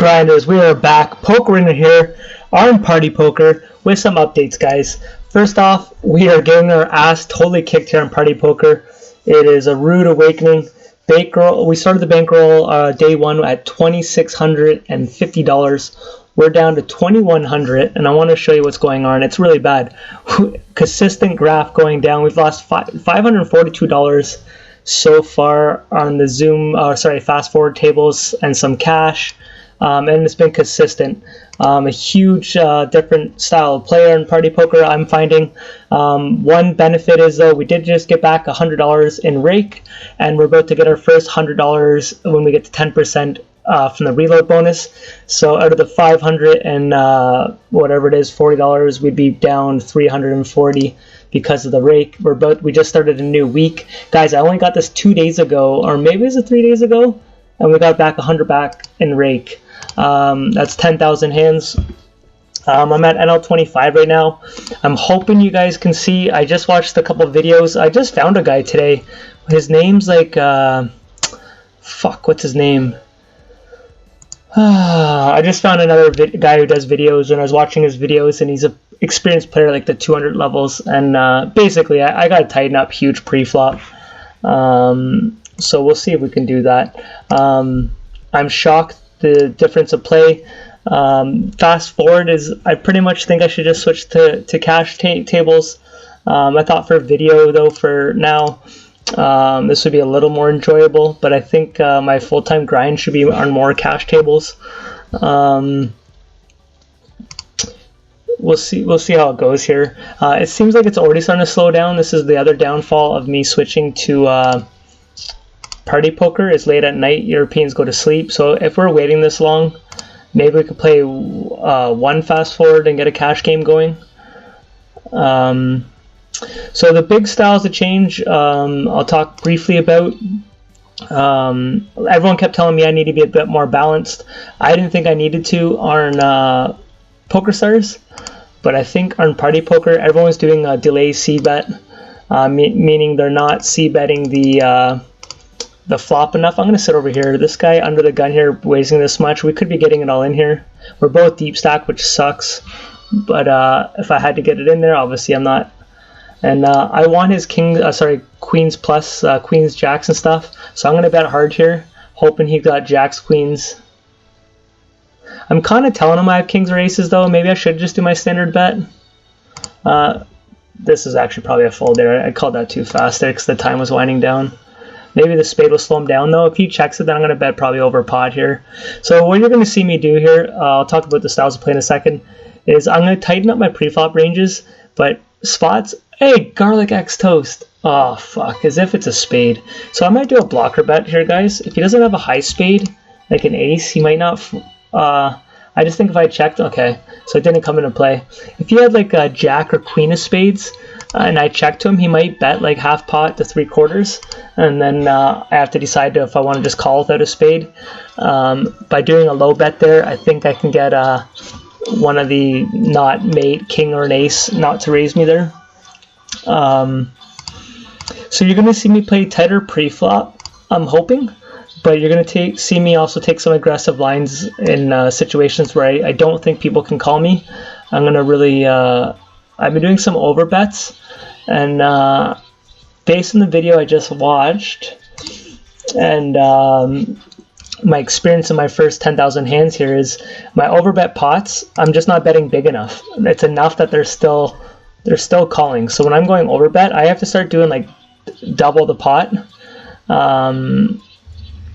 Grinders, we are back. Pokering here on Party Poker with some updates, guys. First off, we are getting our ass totally kicked here on Party Poker. It is a rude awakening. Bankroll. We started the bankroll day one at $2,650. We're down to $2,100, and I want to show you what's going on. It's really bad. Consistent graph going down. We've lost $542 so far on the fast forward tables and some cash. And it's been consistent. A huge different style of player in Party Poker, I'm finding. One benefit is, though, we did just get back $100 in rake, and we're about to get our first $100 when we get to 10% from the reload bonus. So out of the $500 and whatever it is, $40, we'd be down $340 because of the rake. We just started a new week. Guys, I only got this 2 days ago, or maybe it was 3 days ago, and we got back $100 back in rake. That's 10,000 hands. I'm at NL25 right now. I'm hoping you guys can see. I just watched a couple videos. I just found a guy today. His name's like what's his name? I just found another guy who does videos, and I was watching his videos, and he's an experienced player, like the 200 levels, and basically I got to tighten up huge pre-flop. So we'll see if we can do that. I'm shocked the difference of play. Fast forward is, I pretty much think I should just switch to cash tables. I thought for video, though, for now, this would be a little more enjoyable, but I think my full-time grind should be on more cash tables. We'll see how it goes here. It seems like it's already starting to slow down. This is the other downfall of me switching to Party Poker. Is late at night, Europeans go to sleep. So if we're waiting this long, maybe we could play one fast forward and get a cash game going. So the big styles to change, I'll talk briefly about. Everyone kept telling me I need to be a bit more balanced. I didn't think I needed to on POKERSTARS, but I think on Party Poker, everyone's doing a delay c-bet, meaning they're not c-betting the flop enough. I'm going to sit over here. This guy under the gun here wasting this much. We could be getting it all in here. We're both deep stack, which sucks, but if I had to get it in there, obviously I'm not. And I want his queens plus queens, jacks and stuff, so I'm going to bet hard here, hoping he got jacks, queens. I'm kind of telling him I have kings or aces, though. Maybe I should just do my standard bet. This is actually probably a fold there. I called that too fast there because the time was winding down. Maybe the spade will slow him down, though. If he checks it, then I'm going to bet probably over pot here. So what you're going to see me do here, I'll talk about the styles of play in a second, is I'm going to tighten up my pre-flop ranges, but spots, hey, garlic X toast. Oh, fuck, as if it's a spade. So I might do a blocker bet here, guys. If he doesn't have a high spade, like an ace, he might not... I just think if I checked, okay, so it didn't come into play. If he had like a jack or queen of spades, and I checked him, he might bet like half pot to 3/4, and then I have to decide if I want to just call without a spade. By doing a low bet there, I think I can get one of the not mate, king or an ace, not to raise me there. So you're going to see me play tighter pre-flop, I'm hoping, but you're going to see me also take some aggressive lines in situations where I don't think people can call me. I'm going to really... I've been doing some over bets, and based on the video I just watched, and my experience in my first 10,000 hands here is my overbet pots, I'm just not betting big enough. It's enough that they're still calling. So when I'm going overbet, I have to start doing like double the pot.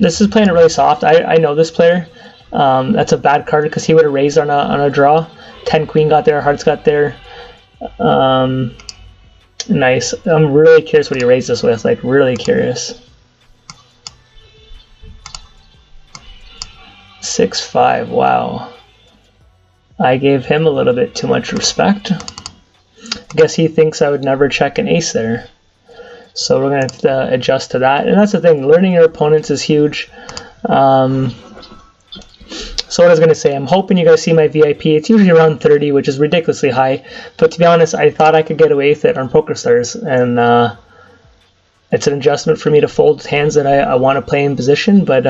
This is playing it really soft. I know this player. That's a bad card because he would have raised on a draw. 10 queen got there, hearts got there. Nice. I'm really curious what he raised this with, like really curious. 6-5, wow. I gave him a little bit too much respect. I guess he thinks I would never check an ace there. So we're going to have to adjust to that. And that's the thing, learning your opponents is huge. So what I was going to say, I'm hoping you guys see my VIP. It's usually around 30, which is ridiculously high. But to be honest, I thought I could get away with it on POKERSTARS. And it's an adjustment for me to fold hands that I want to play in position, but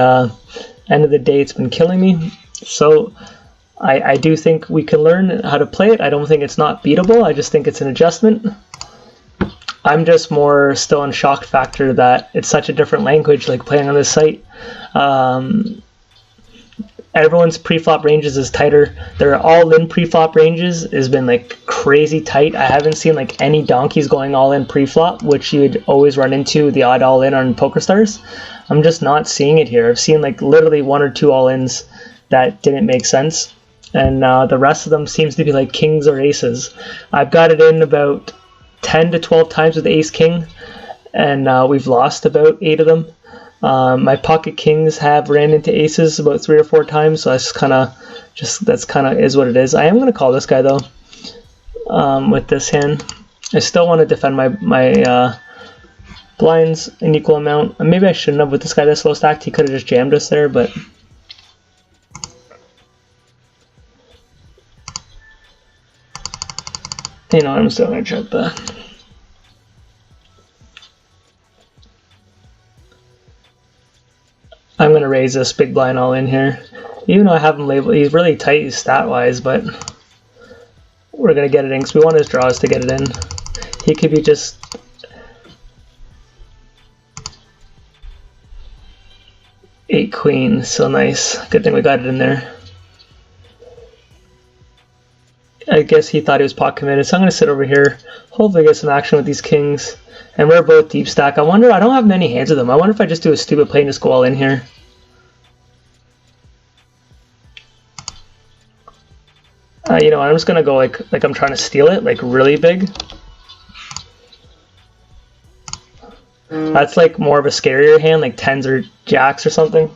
end of the day, it's been killing me. So I do think we can learn how to play it. I don't think it's not beatable. I just think it's an adjustment. I'm just more still in shock factor that it's such a different language, like playing on this site. Everyone's pre-flop ranges is tighter. Their all-in pre-flop ranges has been like crazy tight. I haven't seen like any donkeys going all-in pre-flop, which you would always run into the odd all-in on PokerStars. I'm just not seeing it here. I've seen like literally 1 or 2 all-ins that didn't make sense, and the rest of them seems to be like kings or aces. I've got it in about 10 to 12 times with ace king, and we've lost about 8 of them. My pocket kings have ran into aces about 3 or 4 times, so that's kind of is what it is. I am going to call this guy though with this hand. I still want to defend my blinds an equal amount. Maybe I shouldn't have with this guy that's low stacked. He could have just jammed us there, but you know, I'm still going to check that. I'm going to raise this big blind all in here. Even though I have him labeled, he's really tight stat-wise, but we're going to get it in because we want his draws to get it in. He could be just... Eight queen, so nice. Good thing we got it in there. I guess he thought he was pot committed, so I'm going to sit over here, hopefully get some action with these kings. And we're both deep stack. I wonder, I don't have many hands with them. I wonder if I just do a stupid play and just go all in here. You know, I'm just going to go like I'm trying to steal it, like really big. That's like more of a scarier hand, like 10s or jacks or something.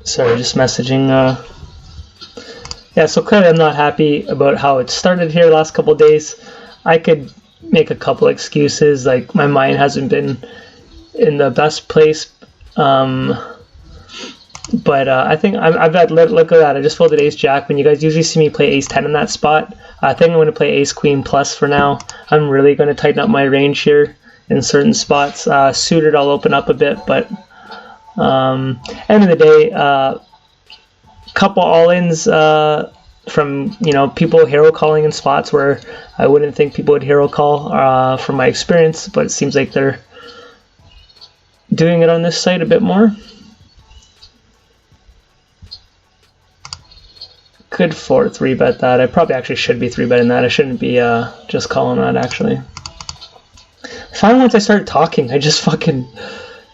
Sorry, just messaging. Yeah, so clearly I'm not happy about how it started here the last couple of days. I could make a couple excuses, like my mind hasn't been in the best place. But I think I've got, look at that, I just folded ace jack. When you guys usually see me play ace 10 in that spot, I think I'm going to play ace queen plus for now. I'm really going to tighten up my range here in certain spots. Suited I'll open up a bit, but end of the day, couple all-ins from, you know, people hero calling in spots where I wouldn't think people would hero call from my experience, but it seems like they're doing it on this site a bit more. Could 3-bet that. I probably actually should be 3-betting that. I shouldn't be just calling that actually. Finally, once I start talking, I just fucking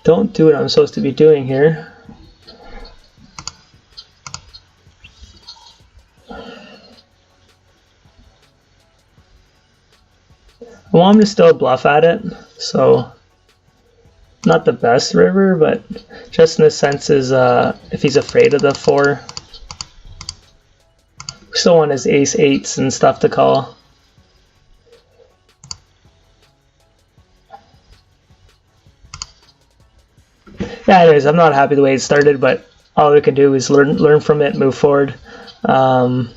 don't do what I'm supposed to be doing here. I want him to still bluff at it, so not the best river, but just in the sense is if he's afraid of the 4. We still want his ace 8s and stuff to call. Yeah, anyways, I'm not happy the way it started, but all we can do is learn from it, move forward. Some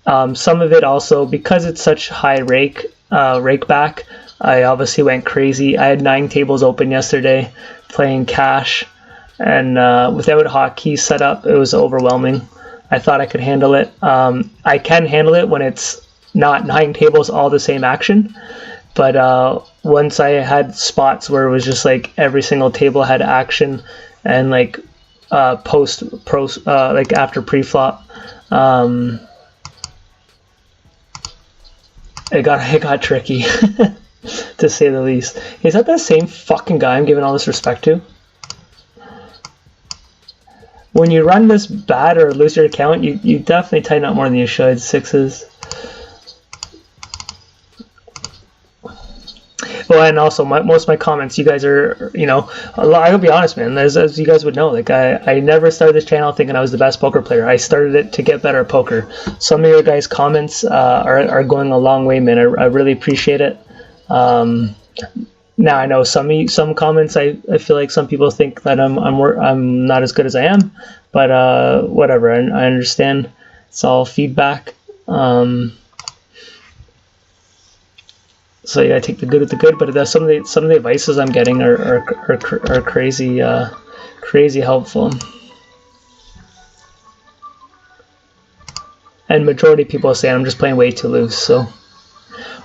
of it also, because it's such high rake back, I obviously went crazy. I had 9 tables open yesterday playing cash, and without hotkeys set up, it was overwhelming. I thought I could handle it. I can handle it when it's not 9 tables all the same action, but once I had spots where it was just like every single table had action, and like like after pre-flop, it got tricky to say the least. Is that the same fucking guy I'm giving all this respect to? When you run this bad or lose your account, you definitely tighten up more than you should. 6s. Well, and also most of my comments, you guys are, you know, I'll be honest, man, as you guys would know, like I never started this channel thinking I was the best poker player. I started it to get better at poker. Some of your guys' comments are going a long way, man. I really appreciate it. Now I know some comments, I feel like some people think that I'm not as good as I am, but whatever. I understand. It's all feedback. So you gotta take the good with the good, but some of the advices I'm getting are crazy crazy helpful. And majority of people are saying I'm just playing way too loose. So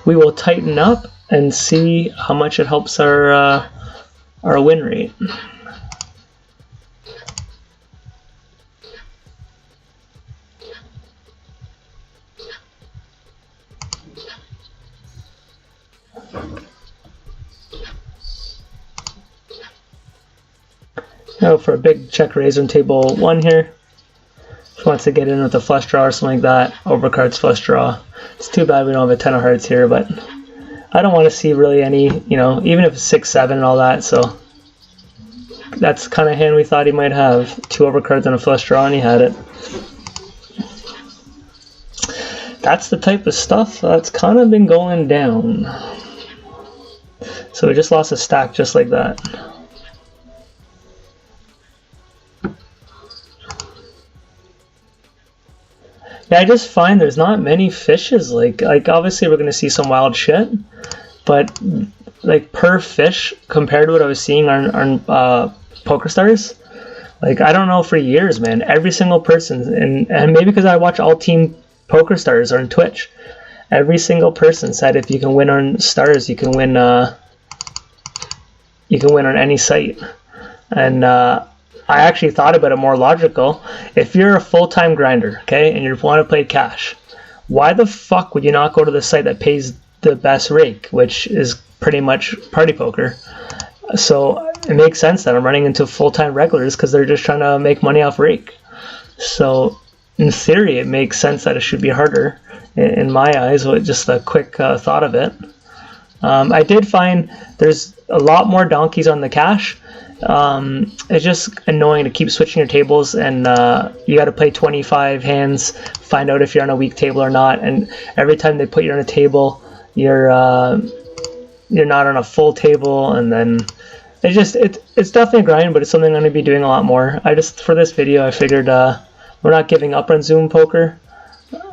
we will tighten up and see how much it helps our win rate. Now for a big check raise on table 1 here. Just wants to get in with a flush draw or something like that. Overcards flush draw. It's too bad we don't have a 10 of hearts here, but I don't want to see really any, you know, even if it's 6-7 and all that. So that's the kind of hand we thought he might have. 2 overcards and a flush draw, and he had it. That's the type of stuff that's kind of been going down. So we just lost a stack just like that. Yeah, I just find there's not many fishes. Like obviously we're gonna see some wild shit, but like per fish compared to what I was seeing on PokerStars, like I don't know, for years, man, every single person, and maybe because I watch all team PokerStars on Twitch, every single person said if you can win on stars, you can win on any site. And I actually thought about it more logical. If you're a full-time grinder, okay, and you want to play cash, why the fuck would you not go to the site that pays the best rake, which is pretty much party poker? So it makes sense that I'm running into full-time regulars because they're just trying to make money off rake. So in theory, it makes sense that it should be harder in my eyes, with just a quick thought of it. I did find there's a lot more donkeys on the cash. It's just annoying to keep switching your tables, and you got to play 25 hands, find out if you're on a weak table or not, and every time they put you on a table, you're not on a full table, and then it's definitely a grind, but it's something I'm going to be doing a lot more. For this video, I figured we're not giving up on Zoom poker,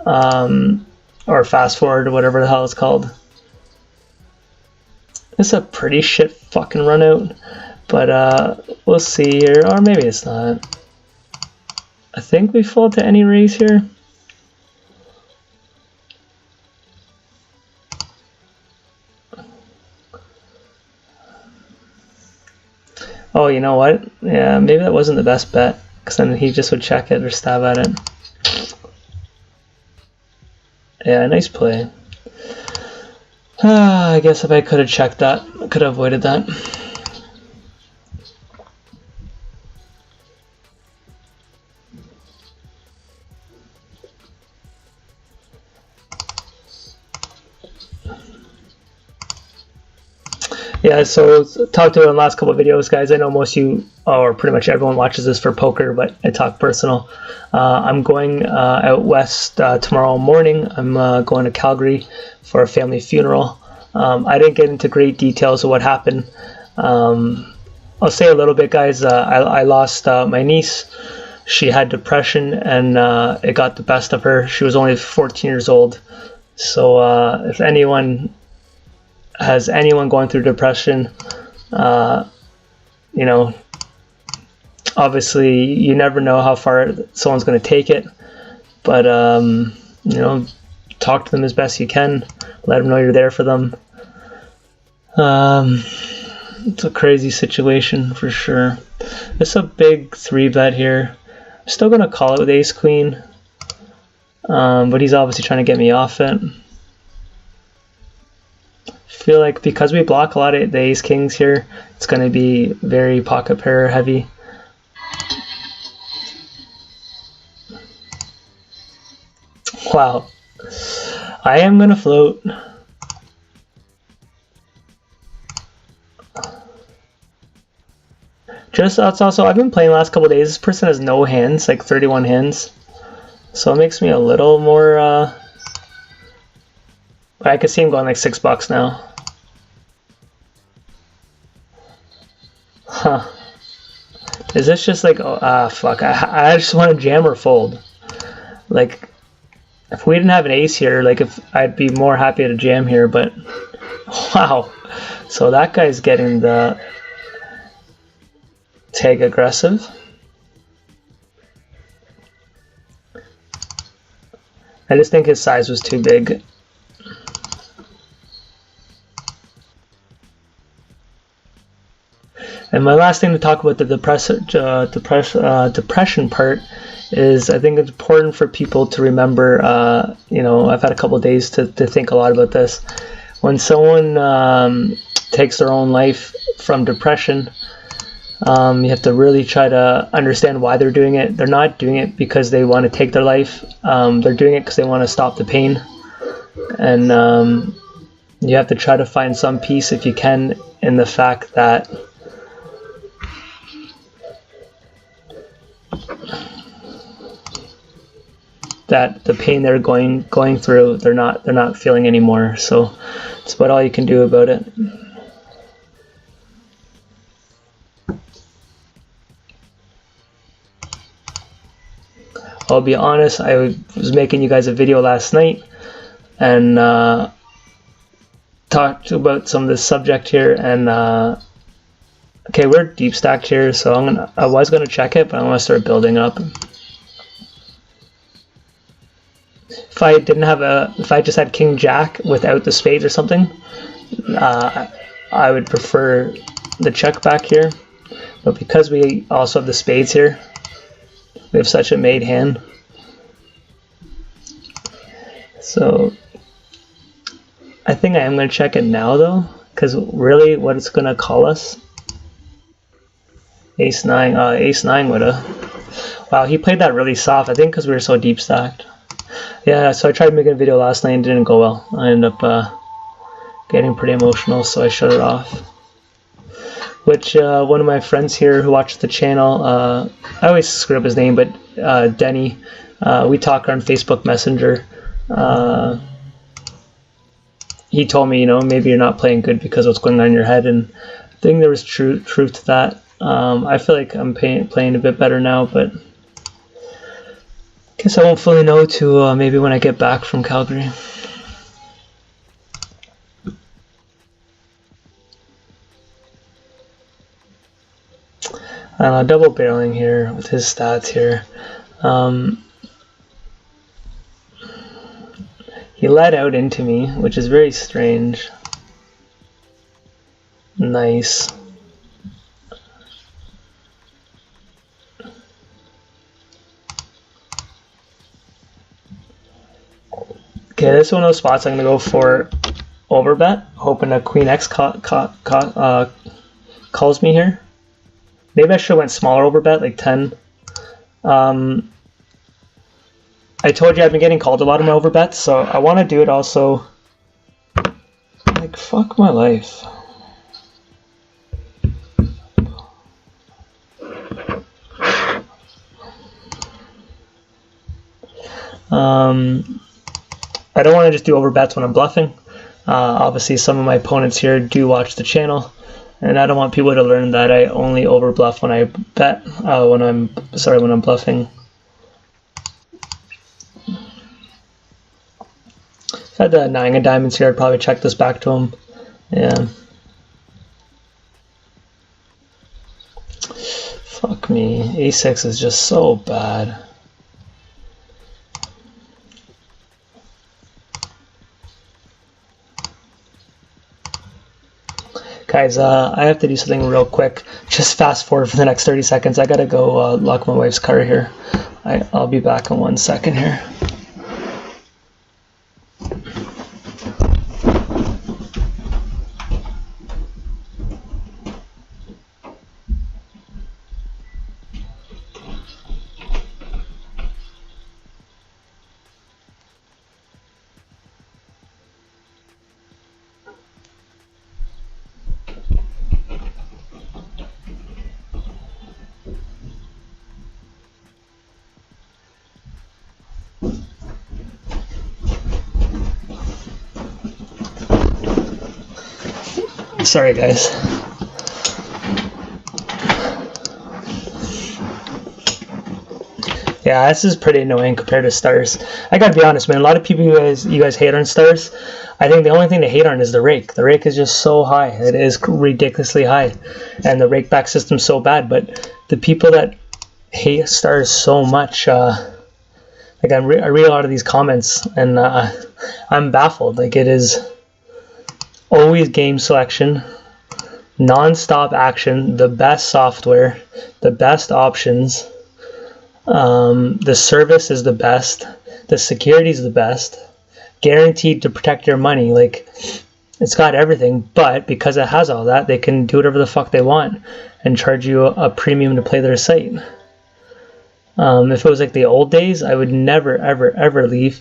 or fast forward, or whatever the hell it's called. It's a pretty shit fucking run out. But we'll see here, or maybe it's not. I think we fall to any raise here. Oh, you know what? Yeah, maybe that wasn't the best bet, because then he just would check it or stab at it. Yeah, nice play. I guess if I could have checked that, I could have avoided that. Yeah, so talked to it in the last couple of videos, guys. I know most of you, or pretty much everyone, watches this for poker, but I talk personal. I'm going out west tomorrow morning. I'm going to Calgary for a family funeral. I didn't get into great details of what happened. I'll say a little bit, guys. I lost my niece. She had depression, and it got the best of her. She was only 14 years old. So if anyone has anyone going through depression, you know, obviously you never know how far someone's going to take it, but you know, talk to them as best you can, let them know you're there for them. It's a crazy situation for sure. It's a big 3-bet here. I'm still going to call it with ace queen, but he's obviously trying to get me off it. Feel like because we block a lot of the ace kings here, it's going to be very pocket pair heavy. Wow, I am going to float. Just that's also I've been playing the last couple of days. This person has no hands, like 31 hands, so it makes me a little more. I could see him going like $6 now. Huh. Is this just like, oh, fuck, I just want to jam or fold. Like, if we didn't have an ace here, like, if I'd be more happy to jam here, but, wow. So that guy's getting the tag aggressive. I just think his size was too big. And my last thing to talk about the depression part is I think it's important for people to remember, you know, I've had a couple of days to think a lot about this. When someone takes their own life from depression, you have to really try to understand why they're doing it. They're not doing it because they want to take their life. They're doing it because they want to stop the pain. And you have to try to find some peace, if you can, in the fact that the pain they're going through, they're not feeling anymore. So it's about all you can do about it. I'll be honest, I was making you guys a video last night and talked about some of this subject here, and okay, we're deep stacked here, so I was gonna check it, but I'm gonna start building up. If I didn't have if I just had King Jack without the spades or something, I would prefer the check back here. But because we also have the spades here, we have such a made hand. So I think I am going to check it now though, because really what it's going to call us, Ace 9, Ace 9 would have. Wow, he played that really soft, I think because we were so deep stacked. Yeah, so I tried making a video last night and it didn't go well. I ended up getting pretty emotional, so I shut it off. Which one of my friends here who watches the channel, I always screw up his name, but Denny, we talk on Facebook Messenger. He told me, you know, maybe you're not playing good because of what's going on in your head, and I think there was truth to that. I feel like I'm playing a bit better now, but guess I won't fully know till maybe when I get back from Calgary. Double barreling here with his stats here. He led out into me, which is very strange. Nice. Okay, this is one of those spots I'm going to go for overbet, hoping a Queen X calls me here. Maybe I should have went smaller overbet, like 10. I told you I've been getting called a lot of my overbets, so I want to do it also. Like, fuck my life. I don't want to just do overbets when I'm bluffing. Obviously, some of my opponents here do watch the channel, and I don't want people to learn that I only overbluff when I bet. When I'm bluffing. If I had the 9 of diamonds here, I'd probably check this back to him. Yeah. Fuck me. A6 is just so bad. Guys, I have to do something real quick. Just fast forward for the next 30 seconds. I gotta go lock my wife's car here. I'll be back in 1 second here. Sorry, guys. Yeah, this is pretty annoying compared to stars. I gotta be honest, man. A lot of people, you guys hate on stars. I think the only thing to hate on is the rake. The rake is just so high. It is ridiculously high, and the rake back system's so bad. But the people that hate stars so much, like I read a lot of these comments, and I'm baffled. Like, it is always game selection, non-stop action, the best software, the best options. The service is the best, the security is the best, guaranteed to protect your money. Like, it's got everything, but because it has all that, they can do whatever the fuck they want and charge you a premium to play their site. If it was like the old days, I would never, ever, ever leave.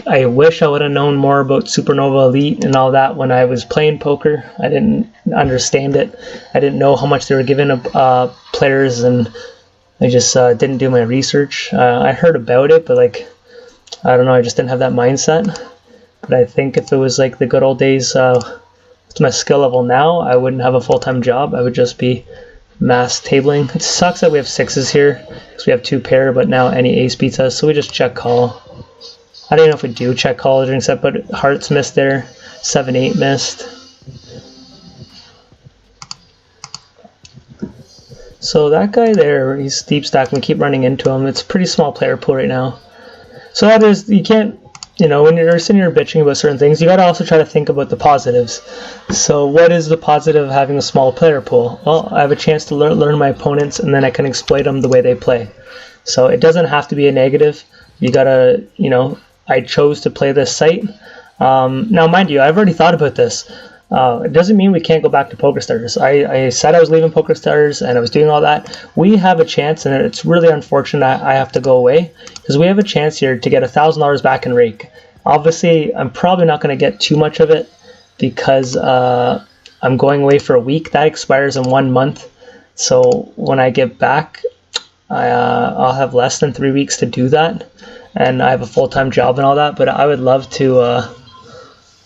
I wish I would have known more about Supernova Elite and all that when I was playing poker. I didn't understand it. I didn't know how much they were giving players, and I just didn't do my research. I heard about it, but like, I don't know, I just didn't have that mindset. But I think if it was like the good old days, with my skill level now, I wouldn't have a full-time job. I would just be mass tabling. It sucks that we have sixes here because we have 2 pair, but now any ace beats us, so we just check call. I don't know if we do check call during set, but hearts missed there, 7-8 missed. So that guy there, he's deep stack. We keep running into him. It's a pretty small player pool right now. So that is, you can't, you know, when you're sitting here bitching about certain things, you got to also try to think about the positives. So what is the positive of having a small player pool? Well, I have a chance to learn my opponents, and then I can exploit them the way they play. So it doesn't have to be a negative. You got to, you know, I chose to play this site. Now, mind you, I've already thought about this. It doesn't mean we can't go back to POKERSTARS. I said I was leaving POKERSTARS and I was doing all that. We have a chance, and it's really unfortunate I have to go away, because we have a chance here to get $1,000 back in rake. Obviously, I'm probably not going to get too much of it because I'm going away for a week. That expires in 1 month. So when I get back, I'll have less than 3 weeks to do that. And I have a full-time job and all that, but I would love to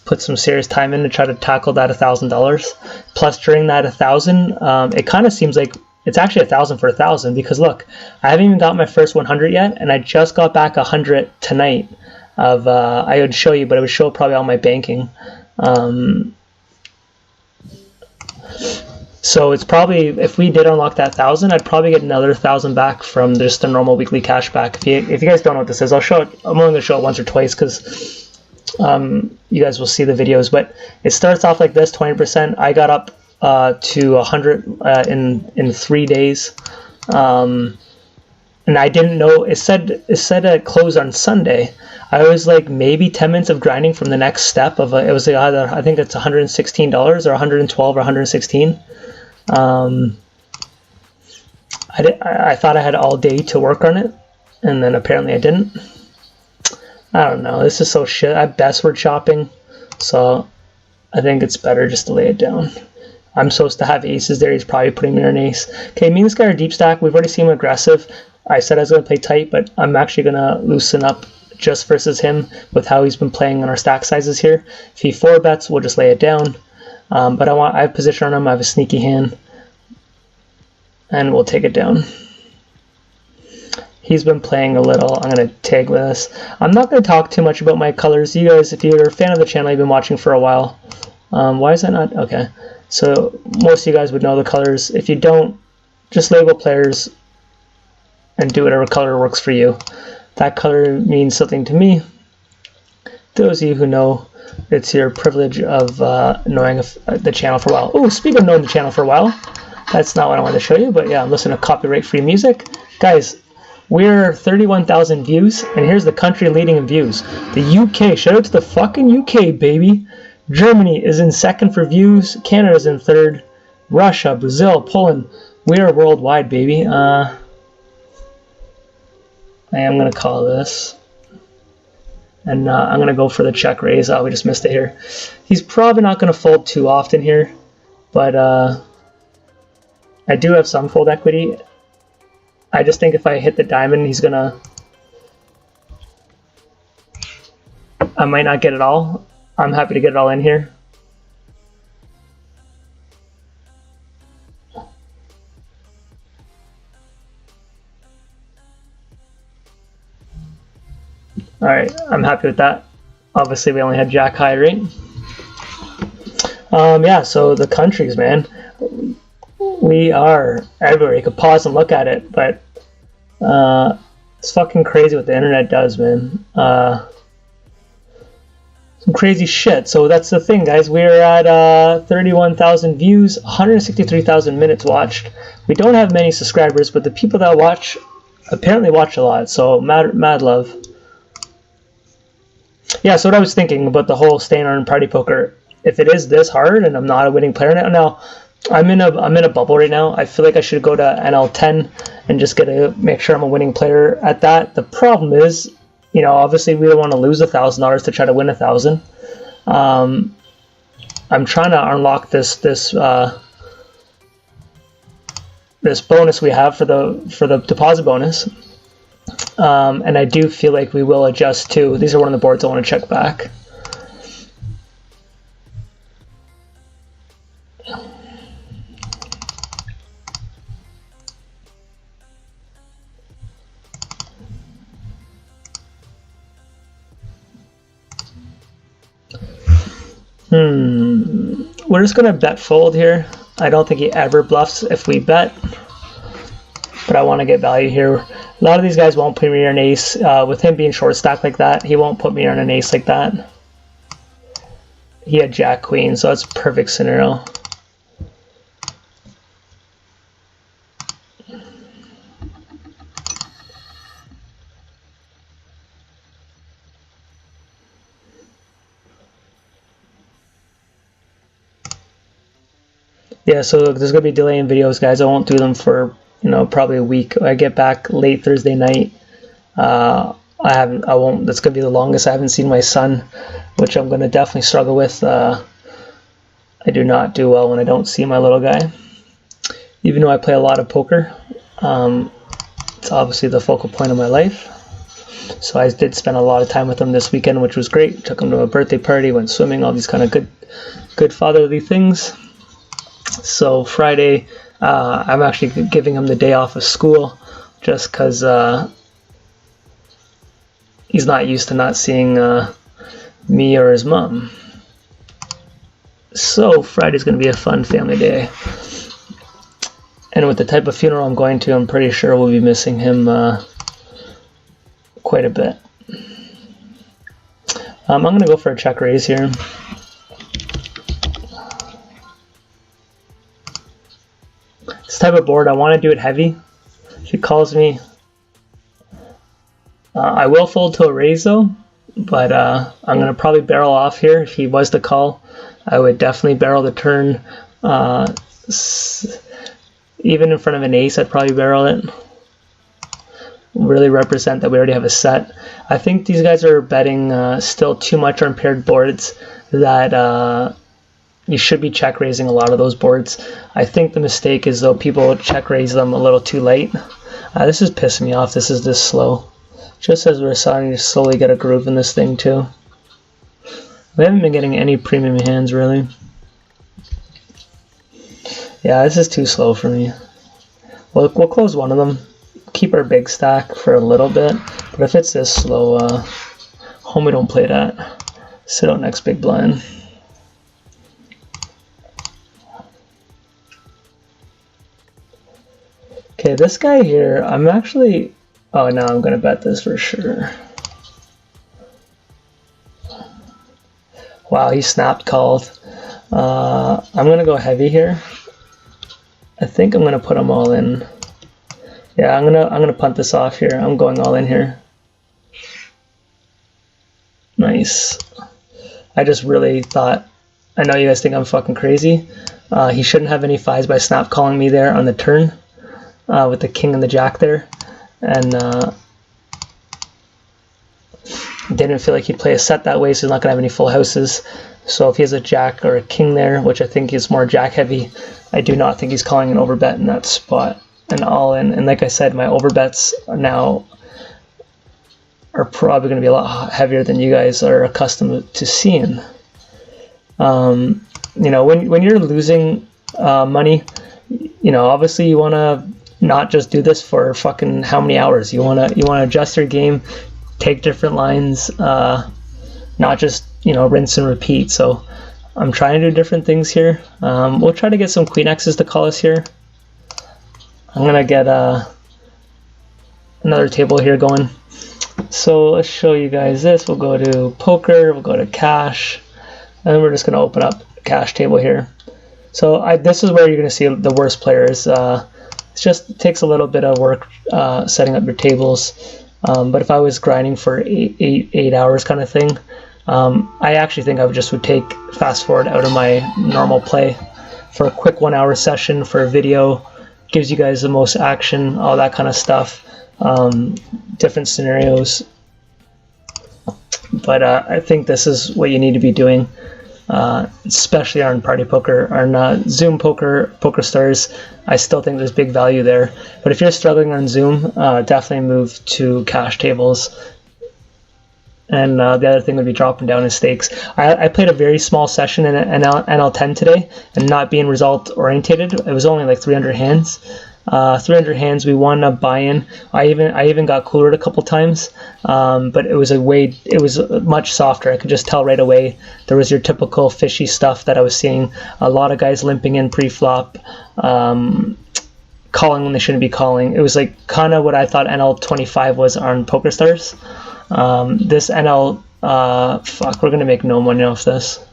put some serious time in to try to tackle that $1,000. Plus, during that 1,000, it kind of seems like it's actually 1,000 for 1,000, because look, I haven't even got my first 100 yet, and I just got back 100 tonight. Of I would show you, but it would show probably all my banking. So it's probably, if we did unlock that 1,000, I'd probably get another 1,000 back from just the normal weekly cash back. If you guys don't know what this is, I'll show it. I'm only going to show it once or twice because you guys will see the videos. But it starts off like this, 20%. I got up to 100 in 3 days. And I didn't know, it said it closed on Sunday. I was like maybe 10 minutes of grinding from the next step of it was either, I think it's $116 or 112 or 116. I thought I had all day to work on it, and then apparently I didn't. I don't know, this is so shit. I best word shopping, so I think it's better just to lay it down. I'm supposed to have aces there. He's probably putting me on an ace. Okay, me and this guy are deep stack. We've already seen him aggressive. I said I was going to play tight, but I'm actually going to loosen up just versus him with how he's been playing on our stack sizes here. If he 4-bets, we'll just lay it down. But I have position on him. I have a sneaky hand, and we'll take it down. He's been playing a little. I'm going to tag with this. I'm not going to talk too much about my colors. You guys, if you're a fan of the channel, you've been watching for a while. Why is that not? Okay. So most of you guys would know the colors. If you don't, just label players and do whatever color works for you. That color means something to me. Those of you who know, it's your privilege of knowing the channel for a while. Oh, speaking of knowing the channel for a while, that's not what I wanted to show you, but yeah, I'm listening to copyright-free music. Guys, we're 31,000 views, and here's the country leading in views. The UK, shout out to the fucking UK, baby. Germany is in second for views. Canada's in third. Russia, Brazil, Poland. We are worldwide, baby. I am going to call this. And I'm going to go for the check raise. Oh, we just missed it here. He's probably not going to fold too often here. But I do have some fold equity. I just think if I hit the diamond, he's going to... I might not get it all. I'm happy to get it all in here. Alright, I'm happy with that. Obviously, we only had Jack high, right? Yeah, so the countries, man. We are everywhere. You could pause and look at it, but it's fucking crazy what the internet does, man. Some crazy shit. So that's the thing, guys. We're at 31,000 views, 163,000 minutes watched. We don't have many subscribers, but the people that watch apparently watch a lot. So mad love. Yeah, so what I was thinking about the whole staying on party poker, if it is this hard and I'm not a winning player now, I'm in a bubble right now. I feel like I should go to NL10 and just make sure I'm a winning player at that. The problem is, you know, obviously we don't want to lose $1,000 to try to win 1,000. I'm trying to unlock this bonus we have for the deposit bonus. And I do feel like we will adjust too. These are one of the boards I want to check back. We're just going to bet fold here. I don't think he ever bluffs if we bet, but I want to get value here. A lot of these guys won't put me on an ace. With him being short stack like that, he won't put me on an ace like that. He had Jack Queen, so that's a perfect scenario. Yeah, so there's gonna be delay in videos, guys. I won't do them for, you know, probably a week. I get back late Thursday night. That's gonna be the longest I haven't seen my son, which I'm gonna definitely struggle with. I do not do well when I don't see my little guy, even though I play a lot of poker. It's obviously the focal point of my life. So I did spend a lot of time with him this weekend, which was great. Took him to a birthday party, went swimming, all these kind of good fatherly things. So Friday, I'm actually giving him the day off of school just because he's not used to not seeing me or his mom. So Friday's going to be a fun family day. And with the type of funeral I'm going to, I'm pretty sure we'll be missing him quite a bit. I'm going to go for a check raise here. This type of board, I want to do it heavy. If he calls me, I will fold to a raise though, but I'm going to probably barrel off here. If he was to call, I would definitely barrel the turn. Even in front of an ace, I'd probably barrel it. Really represent that we already have a set. I think these guys are betting still too much on paired boards that you should be check raising a lot of those boards. I think the mistake is though people check raise them a little too late. This is pissing me off. This is this slow. Just as we're starting to slowly get a groove in this thing too. We haven't been getting any premium hands really. Yeah, this is too slow for me. We'll close one of them. Keep our big stack for a little bit. But if it's this slow, homie, don't play that. Sit out next big blind. Okay, this guy here, I'm actually... Oh, no, I'm going to bet this for sure. Wow, he snapped called. I'm going to go heavy here. I think I'm going to put them all in. Yeah, I'm gonna punt this off here. I'm going all in here. Nice. I just really thought... I know you guys think I'm fucking crazy. He shouldn't have any fives by snap calling me there on the turn. With the king and the jack there, and didn't feel like he'd play a set that way, so he's not going to have any full houses. So if he has a jack or a king there, which I think is more jack heavy, I do not think he's calling an overbet in that spot. And all in, and like I said, my overbets now are probably going to be a lot heavier than you guys are accustomed to seeing. You know, when you're losing money, you know, obviously you want to not just do this for fucking how many hours. You wanna adjust your game, take different lines, not just, you know, rinse and repeat. So I'm trying to do different things here. We'll try to get some queen X's to call us here. I'm gonna get another table here going. So let's show you guys this. We'll go to poker, we'll go to cash, and then we're just gonna open up a cash table here. So this is where you're gonna see the worst players. It takes a little bit of work setting up your tables. But if I was grinding for eight hours kind of thing, I actually think I would take fast forward out of my normal play for a quick 1 hour session for a video. Gives you guys the most action, all that kind of stuff, different scenarios. But I think this is what you need to be doing, especially on Party Poker. On Zoom Poker, POKERSTARS, I still think there's big value there. But if you're struggling on Zoom, definitely move to cash tables. And the other thing would be dropping down in stakes. I played a very small session in NL10 today, and not being result orientated. It was only like 300 hands. 300 hands. We won a buy-in. I even got coolered a couple times, but it was much softer. I could just tell right away there was your typical fishy stuff that I was seeing. A lot of guys limping in pre-flop, calling when they shouldn't be calling. It was like kind of what I thought NL25 was on POKERSTARS. This NL, fuck, we're gonna make no money off this.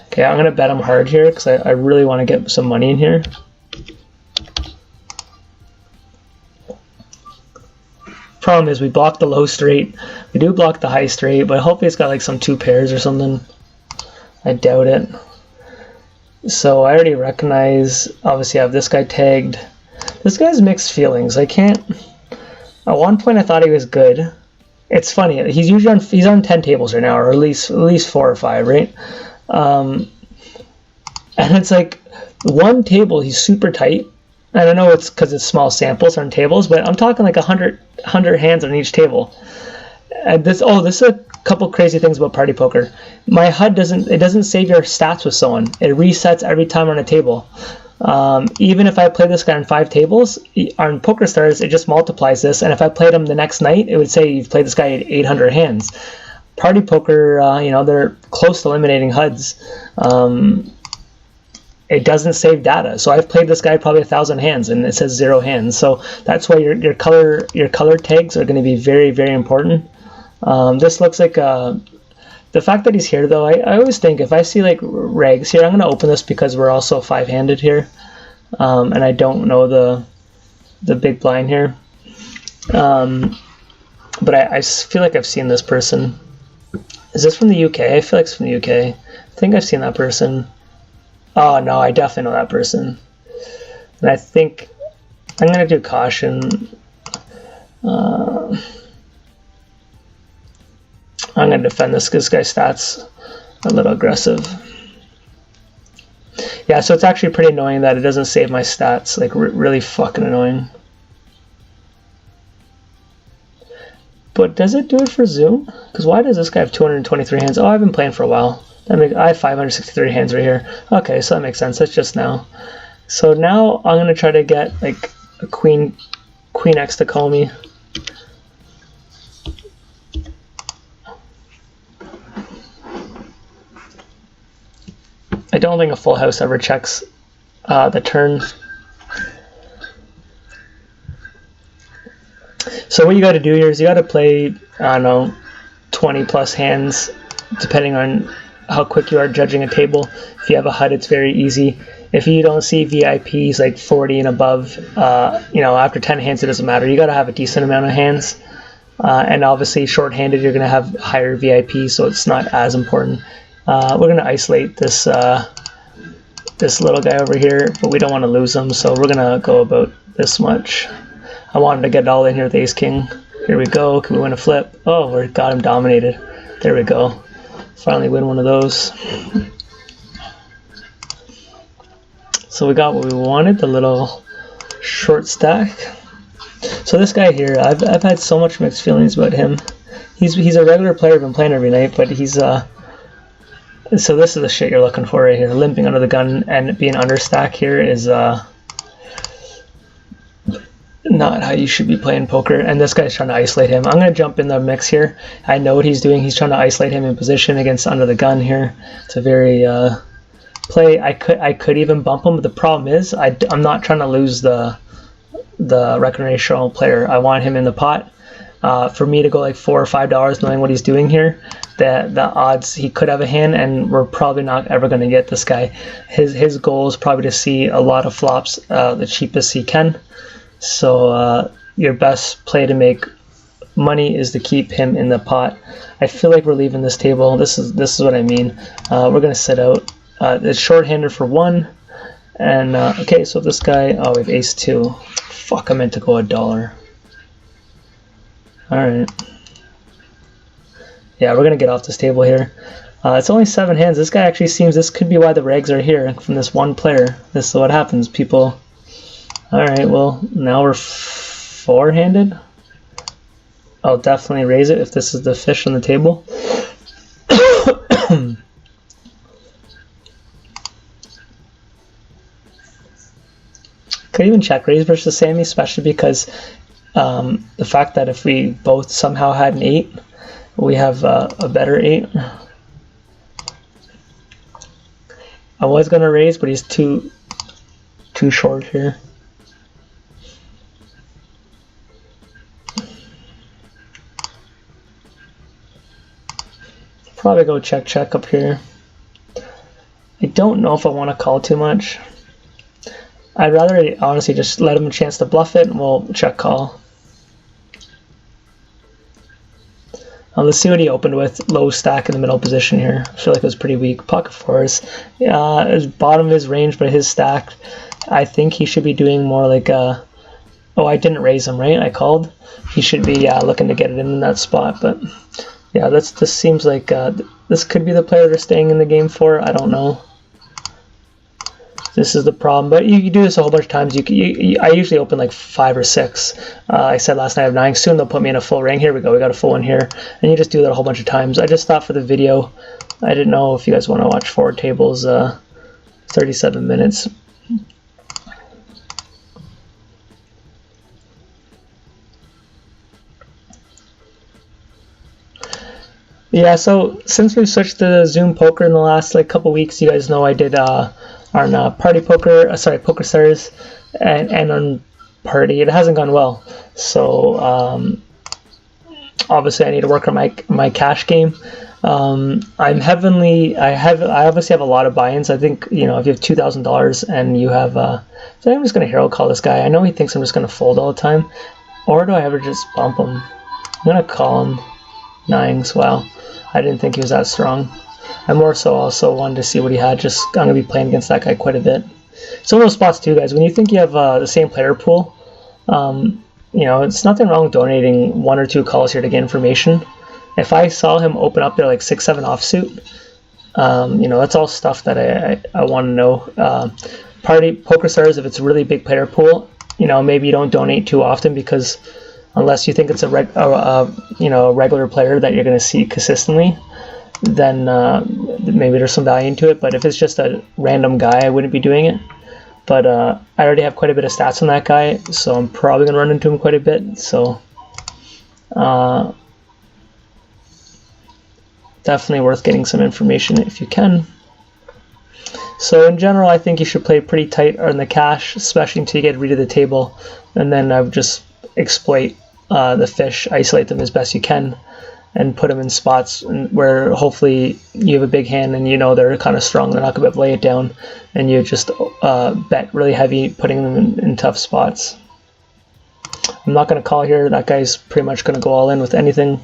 Okay, I'm gonna bet him hard here because I really want to get some money in here. Problem is we block the low straight. We do block the high straight, but hopefully it's got like some 2 pairs or something. I doubt it. So I already recognize, obviously I have this guy tagged. This guy's mixed feelings. I can't. At one point, I thought he was good. It's funny. He's usually he's on 10 tables right now, or at least 4 or 5, right? And it's like one table he's super tight. And I know it's because it's small samples on tables, but I'm talking like 100 hands on each table. And this is a couple crazy things about Party Poker. My HUD doesn't save your stats with someone. It resets every time on a table. Even if I play this guy on 5 tables, on POKERSTARS, it just multiplies this, and if I played him the next night, it would say you've played this guy at 800 hands. Party Poker, they're close to eliminating HUDs. It doesn't save data, so I've played this guy probably 1,000 hands, and it says 0 hands. So that's why your color tags are going to be very, very important. This looks like the fact that he's here, though, I always think if I see like regs here, I'm going to open this because we're also 5-handed here, and I don't know the big blind here. But I feel like I've seen this person. Is this from the UK? I feel like it's from the UK. I think I've seen that person. Oh no, I definitely know that person. And I think I'm going to do caution. I'm going to defend this guy's stats a little aggressive. Yeah, so it's actually pretty annoying that it doesn't save my stats. Like, really fucking annoying. But does it do it for Zoom? Because why does this guy have 223 hands? Oh, I've been playing for a while. I have 563 hands right here. Okay, so that makes sense. That's just now. So now I'm going to try to get like a queen X to call me. I don't think a full house ever checks the turn. So what you got to do here is you got to play, I don't know, 20 plus hands, depending on how quick you are judging a table. If you have a HUD, it's very easy. If you don't see VIPs like 40 and above, after 10 hands, it doesn't matter. You got to have a decent amount of hands. And obviously, short-handed, you're going to have higher VIP, so it's not as important. We're going to isolate this little guy over here, but we don't want to lose him, so we're going to go about this much. I wanted to get it all in here with ace-king. Here we go. Can we win a flip? Oh, we got him dominated. There we go. Finally win one of those. So we got what we wanted, the little short stack. So this guy here, I've had so much mixed feelings about him. He's a regular player, been playing every night, but he's so this is the shit you're looking for right here. Limping under the gun and being under stack here is not how you should be playing poker. And this guy's trying to isolate him. I'm going to jump in the mix here. I know what he's doing. He's trying to isolate him in position against under the gun here. It's a very play. I could even bump him, but the problem is I'm not trying to lose the recreational player. I want him in the pot. For me to go like $4 or $5 knowing what he's doing here, the odds he could have a hand, and we're probably not ever going to get this guy. His goal is probably to see a lot of flops the cheapest he can. So your best play to make money is to keep him in the pot. I feel like we're leaving this table. This is what I mean. We're going to sit out. It's short-handed for 1. And okay, so this guy, oh, we have ace-2. Fuck, I meant to go $1. Alright. Yeah, we're going to get off this table here. It's only 7 hands. This guy actually seems, this could be why the regs are here from this one player. This is what happens, people. Alright, well, now we're 4-handed. I'll definitely raise it if this is the fish on the table. Could even check raise versus Sammy, especially because the fact that if we both somehow had an 8, we have a better 8. I was going to raise, but he's too short here. Probably go check up here. I don't know if I want to call too much. I'd rather honestly just let him a chance to bluff it, and we'll check call. Let's see what he opened with. Low stack in the middle position here. I feel like it was pretty weak. Pocket fours. It was bottom of his range, but his stack, I think he should be doing more like a... Oh, I didn't raise him, right? I called. He should be looking to get it in that spot, but yeah, this seems like this could be the player they're staying in the game for. I don't know. This is the problem, but you do this a whole bunch of times. I usually open like 5 or 6. I said last night I have 9. Soon they'll put me in a full ring. Here we go. We got a full one here, and you just do that a whole bunch of times. I just thought for the video, I didn't know if you guys want to watch 4 tables, 37 minutes. Yeah, so since we've switched to Zoom Poker in the last like couple weeks, you guys know I did on Party Poker, sorry, POKERSTARS, and on Party. It hasn't gone well, so obviously I need to work on my cash game. I'm heavenly. I obviously have a lot of buy-ins. I think, you know, if you have $2,000 and you have, so I'm just gonna hero call this guy. I know he thinks I'm just gonna fold all the time, or do I ever just bump him? I'm gonna call him 9s. Wow, I didn't think he was that strong. I more so also wanted to see what he had. Just I'm gonna be playing against that guy quite a bit. Some of those spots too, guys. When you think you have the same player pool, you know, it's nothing wrong with donating 1 or 2 calls here to get information. If I saw him open up there like 6-7 offsuit, you know, that's all stuff that I want to know. Party POKERSTARS, if it's a really big player pool, you know, maybe you don't donate too often, because unless you think it's you know, a regular player that you're going to see consistently, then maybe there's some value into it. But if it's just a random guy, I wouldn't be doing it. But I already have quite a bit of stats on that guy, so I'm probably going to run into him quite a bit. So definitely worth getting some information if you can. So in general, I think you should play pretty tight on the cash, especially until you get rid of the table, and then I would just exploit the fish, isolate them as best you can, and put them in spots where hopefully you have a big hand and you know they're kind of strong, they're not going to be able to lay it down, and you just bet really heavy, putting them in tough spots. I'm not going to call here. That guy's pretty much going to go all in with anything.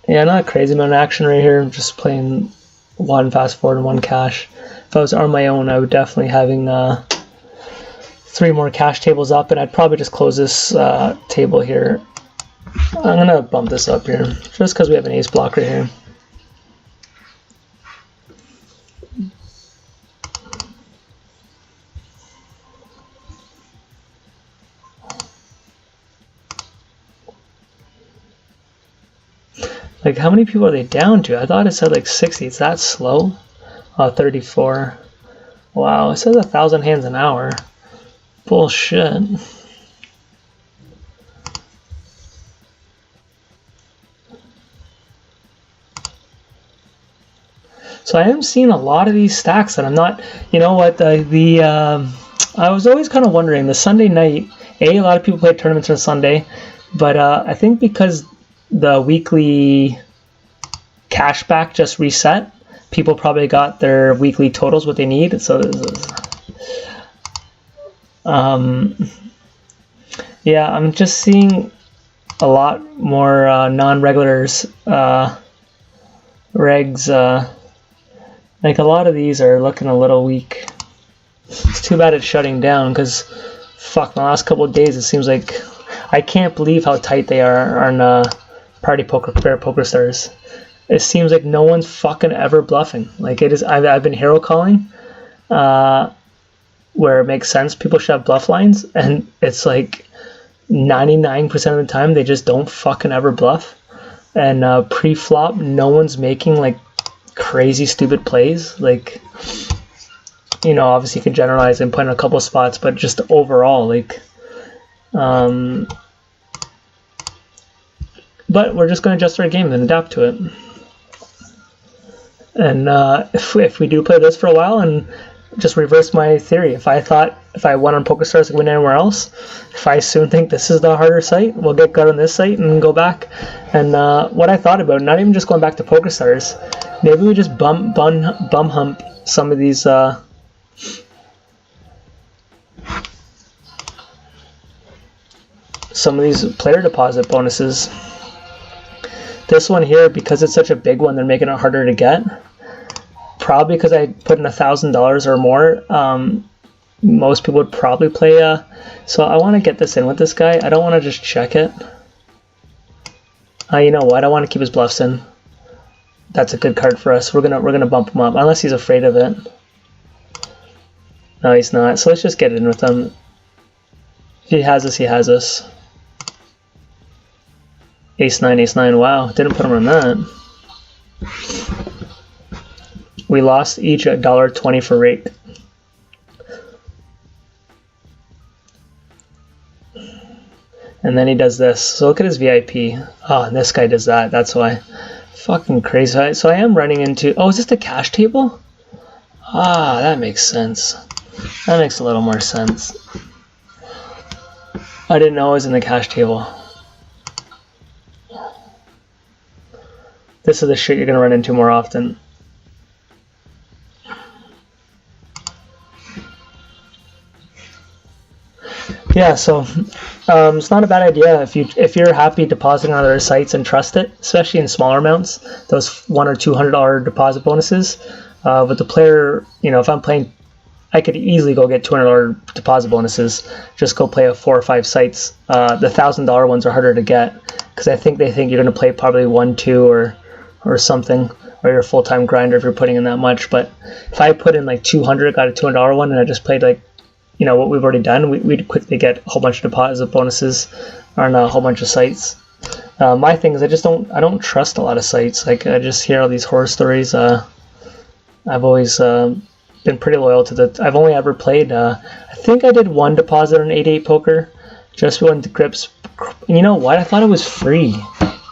Yeah, not a crazy amount of action right here. I'm just playing 1 fast forward and 1 cash. If I was on my own, I would definitely having 3 more cash tables up, and I'd probably just close this table here. I'm gonna bump this up here just because we have an ace block right here. Like, how many people are they down to? I thought it said like 60. It's that slow? 34. Wow, it says 1,000 hands an hour. Bullshit. So I am seeing a lot of these stacks that I'm not, you know what, I was always kind of wondering, the Sunday night, a lot of people play tournaments on Sunday, but I think because the weekly cashback just reset, people probably got their weekly totals, what they need. So yeah, I'm just seeing a lot more non-regulars, regs, like a lot of these are looking a little weak. It's too bad it's shutting down, because fuck, the last couple of days it seems like I can't believe how tight they are on Party Poker PokerStars. It seems like no one's fucking ever bluffing. Like, it is. I've been hero calling, where it makes sense. People should have bluff lines, and it's like 99% of the time they just don't fucking ever bluff. And pre-flop, no one's making like crazy stupid plays. Like, you know, obviously you can generalize and put in a couple spots, but just overall, like, but we're just going to adjust our game and adapt to it. And if we do play this for a while and just reverse my theory, if I thought if I won on PokerStars I could win anywhere else, if I soon think this is the harder site, we'll get good on this site and go back. And what I thought about, not even just going back to PokerStars, maybe we just bum hump some of these player deposit bonuses. This one here, because it's such a big one, they're making it harder to get. Probably because I put in $1,000 or more. Most people would probably play. So I want to get this in with this guy. I don't want to just check it. You know what? I want to keep his bluffs in. That's a good card for us. We're gonna bump him up, unless he's afraid of it. No, he's not. So let's just get it in with him. If he has us, he has us. Ace-9, ace-9. Wow, didn't put him on that. We lost each $1.20 for rake. And then he does this. So look at his VIP. Oh, and this guy does that. That's why. Fucking crazy. So I am running into... Oh, is this the cash table? Ah, that makes sense. That makes a little more sense. I didn't know it was in the cash table. This is the shit you're going to run into more often. Yeah, so it's not a bad idea if you're happy depositing on other sites and trust it, especially in smaller amounts. Those $100 or $200 deposit bonuses. But the player, you know, if I'm playing, I could easily go get $200 deposit bonuses. Just go play 4 or 5 sites. The $1,000 ones are harder to get because I think they think you're going to play probably 1, 2 or something, or you're a full-time grinder if you're putting in that much. But if I put in like 200, got a $200 one, and I just played like, you know, what we've already done, we'd quickly get a whole bunch of deposit bonuses on a whole bunch of sites. My thing is I don't trust a lot of sites. Like, I just hear all these horror stories. I've always been pretty loyal to I've only ever played, I think I did 1 deposit on 8-8 poker, just when the grips. You know what? I thought it was free.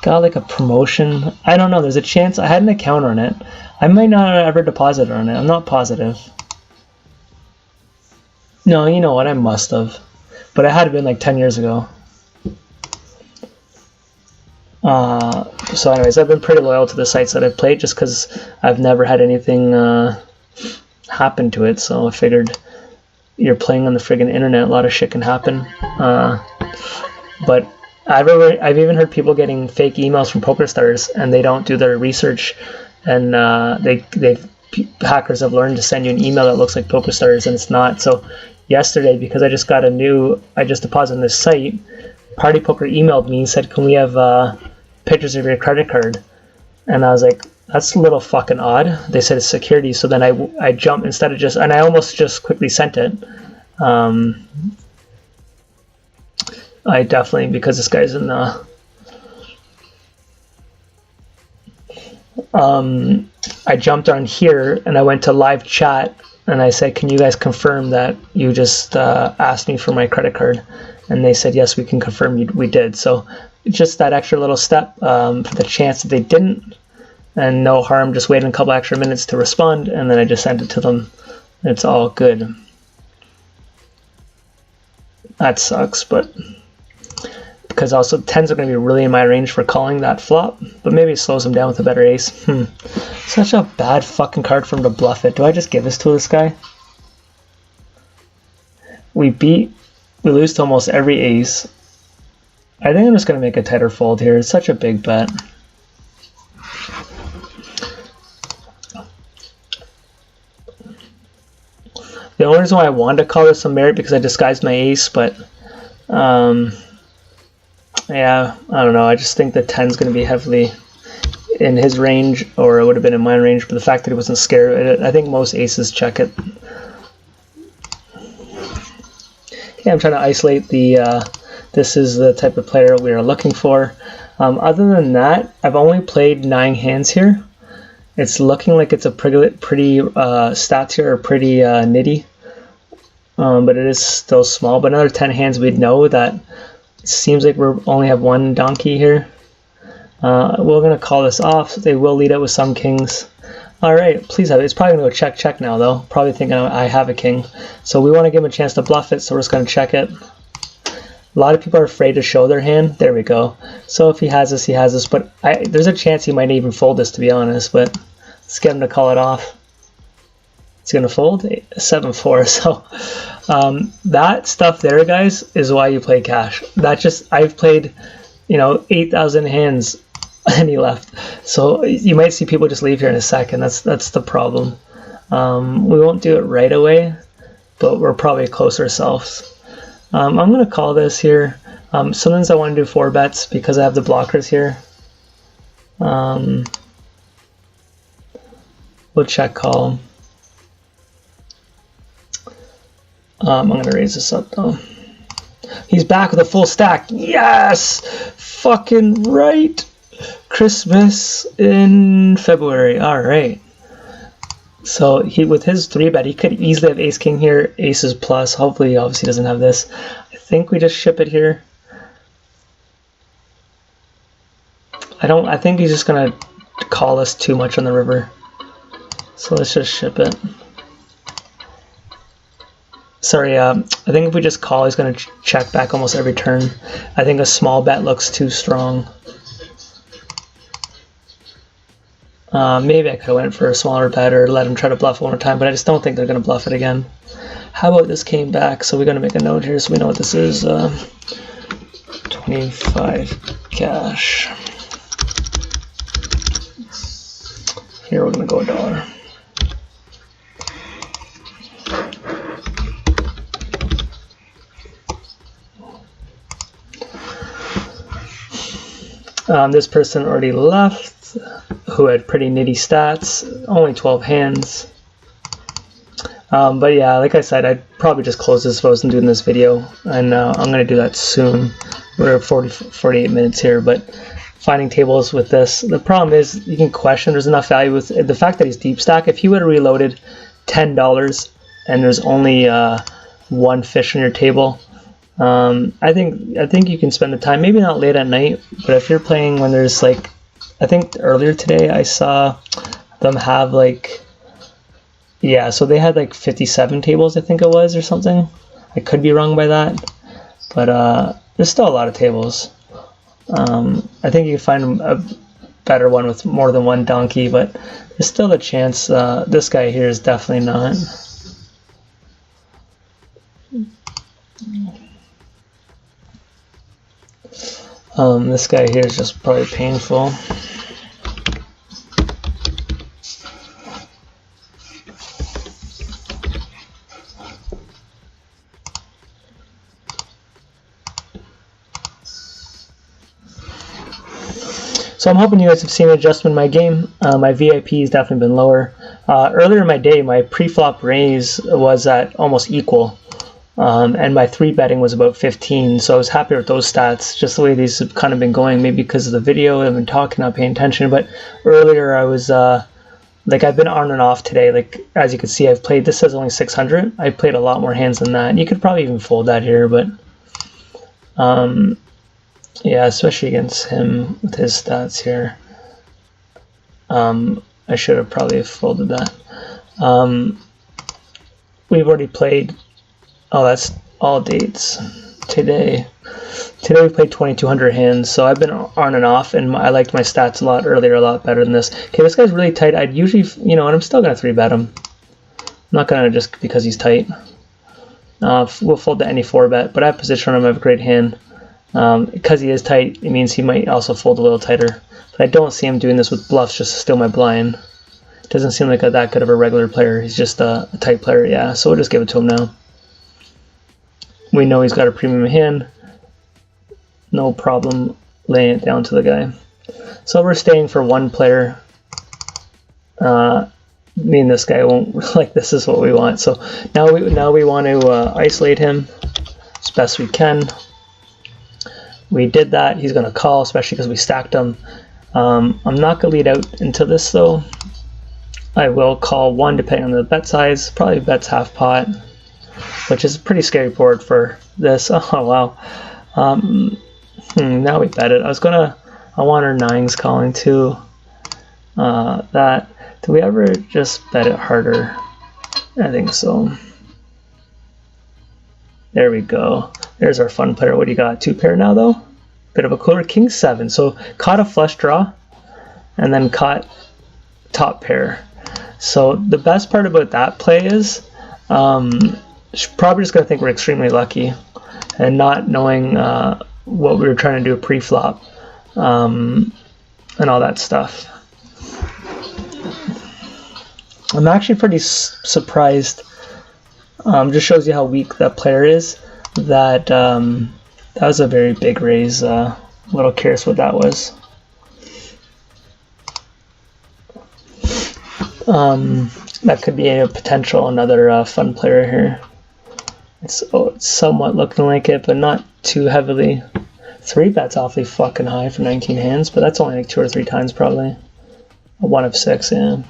Got like a promotion. I don't know. There's a chance I had an account on it. I might not have ever deposited on it. I'm not positive. No, you know what? I must have. But it had been like 10 years ago. So anyways, I've been pretty loyal to the sites that I've played just because I've never had anything happen to it. So I figured you're playing on the friggin' internet, a lot of shit can happen. But I've even heard people getting fake emails from PokerStars and they don't do their research, and hackers have learned to send you an email that looks like PokerStars and it's not. So yesterday, because I just deposited on this site, Party Poker emailed me and said, can we have pictures of your credit card? And I was like, that's a little fucking odd. They said it's security, so then I jumped instead of just, and I almost just quickly sent it. I definitely, because this guy's in I jumped on here and I went to live chat and I said, can you guys confirm that you just asked me for my credit card? And they said, yes, we can confirm we did. So just that extra little step for the chance that they didn't, and no harm, just waiting a couple extra minutes to respond, and then I just sent it to them. It's all good. That sucks, but because also 10s are going to be really in my range for calling that flop, but maybe it slows him down with a better ace. Such a bad fucking card for him to bluff it. Do I just give this to this guy? We lose to almost every ace. I think I'm just going to make a tighter fold here. It's such a big bet. The only reason why I wanted to call this some merit because I disguised my ace, but yeah, I don't know. I just think the 10 is going to be heavily in his range, or it would have been in my range, but the fact that he wasn't scared, I think most aces check it. Okay, I'm trying to isolate the, this is the type of player we are looking for. Other than that, I've only played 9 hands here. It's looking like it's a pretty stats here are pretty nitty, but it is still small. But another 10 hands, we'd know that it seems like we only have 1 donkey here. We're going to call this off. They will lead it with some kings. All right, please have it. It's probably going to go check now, though. Probably thinking I have a king. So we want to give him a chance to bluff it, so we're just going to check it. A lot of people are afraid to show their hand. There we go. So if he has this, he has this. But there's a chance he might even fold this, to be honest. But let's get him to call it off. It's going to fold 7-4. So that stuff there, guys, is why you play cash. I've played, 8,000 hands and he left. So you might see people just leave here in a second. That's the problem. We won't do it right away, but we're probably close ourselves. I'm going to call this here. Sometimes I want to do 4 bets because I have the blockers here. We'll check call. I'm going to raise this up though. He's back with a full stack. Yes! Fucking right! Christmas in February. Alright. So with his 3-bet, he could easily have ace king here, aces plus. Hopefully he obviously doesn't have this. I think we just ship it here. I think he's just gonna call us too much on the river. So let's just ship it. Sorry, I think if we just call, he's gonna check back almost every turn. I think a small bet looks too strong. Maybe I could have went for a smaller bet or let him try to bluff one more time, but I just don't think they're going to bluff it again. How about this came back? So we're going to make a note here so we know what this is. 25 cash. Here we're going to go $1. This person already left, who had pretty nitty stats, only 12 hands. But yeah, like I said, I'd probably just close this if I wasn't doing this video, and I'm going to do that soon. We're at 48 minutes here, but finding tables with this, the problem is you can question there's enough value with the fact that he's deep stack. If he would have reloaded $10 and there's only 1 fish on your table, I think you can spend the time, maybe not late at night, but if you're playing when there's like, I think earlier today I saw them have like, yeah, so they had like 57 tables, I think it was, or something. I could be wrong by that, but there's still a lot of tables. I think you can find a better one with more than 1 donkey, but there's still a chance. This guy here is definitely not. This guy here is just probably painful. So I'm hoping you guys have seen an adjustment in my game. My VIP has definitely been lower. Earlier in my day, my pre-flop raise was at almost equal. and my 3-betting was about 15, so I was happy with those stats, just the way these have kind of been going, maybe because of the video, I've been talking, not paying attention, but earlier I was, like, I've been on and off today. Like, as you can see, I've played, this says only 600, I played a lot more hands than that, and you could probably even fold that here, but, yeah, especially against him with his stats here, I should have probably folded that. We've already played, oh, that's all dates. Today we played 2,200 hands, so I've been on and off, and I liked my stats a lot earlier, a lot better than this. Okay, this guy's really tight. I'd usually, you know, and I'm still going to 3-bet him. I'm not going to just because he's tight. We'll fold to any 4-bet, but I have position on him, I have a great hand. Because he is tight, it means he might also fold a little tighter. But I don't see him doing this with bluffs just to steal my blind. Doesn't seem like that good of a regular player. He's just a tight player, yeah. So we'll just give it to him now. We know he's got a premium hand. No problem laying it down to the guy. So we're staying for one player. Me and this guy won't, like, this is what we want. So now we want to isolate him as best we can. We did that. He's going to call, especially because we stacked him. I'm not going to lead out into this, though. I will call one depending on the bet size. Probably bets half pot, which is a pretty scary board for this. Oh, wow. Now we bet it. I want our 9s calling too. That. Do we ever just bet it harder? I think so. There we go. There's our fun player. What do you got? 2-pair now, though? Bit of a cooler. King 7. So caught a flush draw and then caught top pair. So the best part about that play is probably just going to think we're extremely lucky and not knowing what we were trying to do pre-flop and all that stuff. I'm actually pretty surprised. Just shows you how weak that player is. That that was a very big raise. A little curious what that was. That could be a potential another fun player here. It's somewhat looking like it, but not too heavily. 3-bet's awfully fucking high for 19 hands, but that's only like 2 or 3 times probably. A 1 of 6, yeah.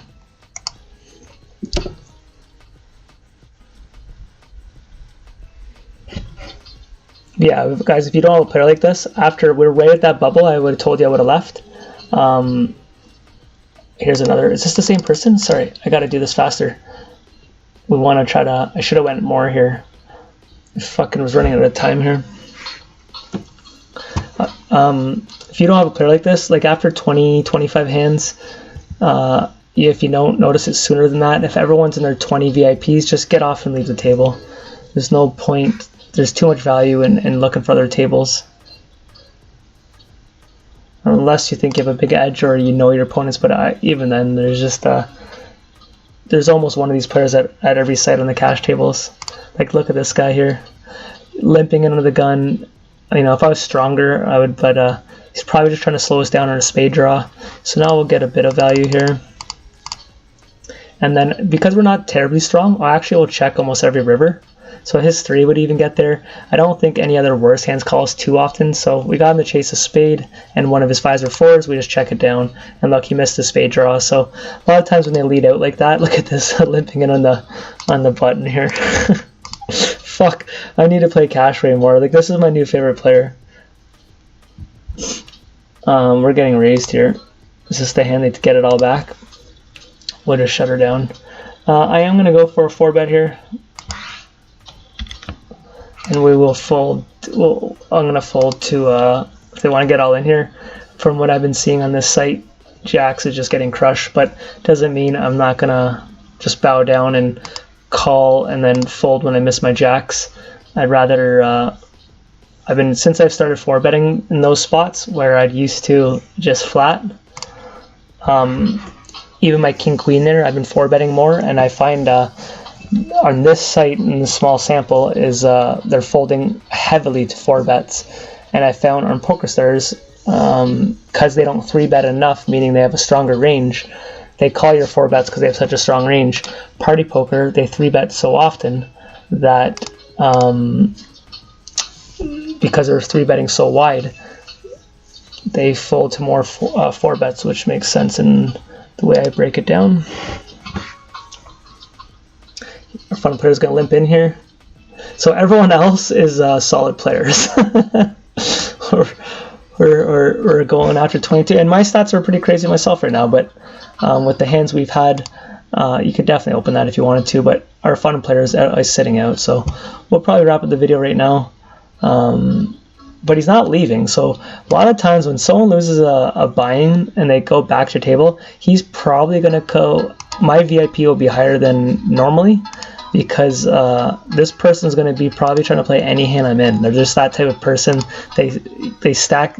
Yeah, guys, if you don't have a player like this, after we're right at that bubble, I would have told you I would have left. Here's another. Is this the same person? Sorry, I got to do this faster. We want to try to. I should have went more here. I fucking was running out of time here. If you don't have a player like this, like after 20, 25 hands, if you don't notice it sooner than that, if everyone's in their 20 VIPs, just get off and leave the table. There's no point. There's too much value in looking for other tables. Unless you think you have a big edge or you know your opponents, but even then, there's just there's almost one of these players at every site on the cash tables. Like, look at this guy here, limping into the gun. You know, if I was stronger, I would, but he's probably just trying to slow us down on a spade draw. So now we'll get a bit of value here. And then, because we're not terribly strong, we'll check almost every river. So his 3 would even get there. I don't think any other worse hands call us too often, so we got him to chase a spade, and one of his 5s or 4s, we just check it down. And look, he missed the spade draw. So a lot of times when they lead out like that, look at this, limping in on the button here. Fuck, I need to play cash way more. Like, this is my new favorite player. We're getting raised here. Is this the hand to get it all back? We'll just shut her down. I am going to go for a 4-bet here. And we will fold. I'm going to fold to, if they want to get all in here. From what I've been seeing on this site, Jacks is just getting crushed, but doesn't mean I'm not going to just bow down and call and then fold when I miss my Jacks. I'd rather, since I've started 4-betting in those spots where I'd used to just flat, even my King Queen there, I've been 4-betting more, and I find, on this site in the small sample is they're folding heavily to 4-bets, and I found on POKERSTARS because they don't 3-bet enough, meaning they have a stronger range, they call your 4-bets because they have such a strong range. Party poker, they 3-bet so often that because they're 3-betting so wide, they fold to more 4-bets, which makes sense in the way I break it down. Our fun player's gonna limp in here. So everyone else is solid players. we're going after 22, and my stats are pretty crazy myself right now, but with the hands we've had, you could definitely open that if you wanted to, but our fun player is sitting out, so we'll probably wrap up the video right now. But he's not leaving, so a lot of times when someone loses a buy-in and they go back to your table, he's probably going to go, my VIP will be higher than normally, because this person's going to be probably trying to play any hand I'm in. They're just that type of person. You stack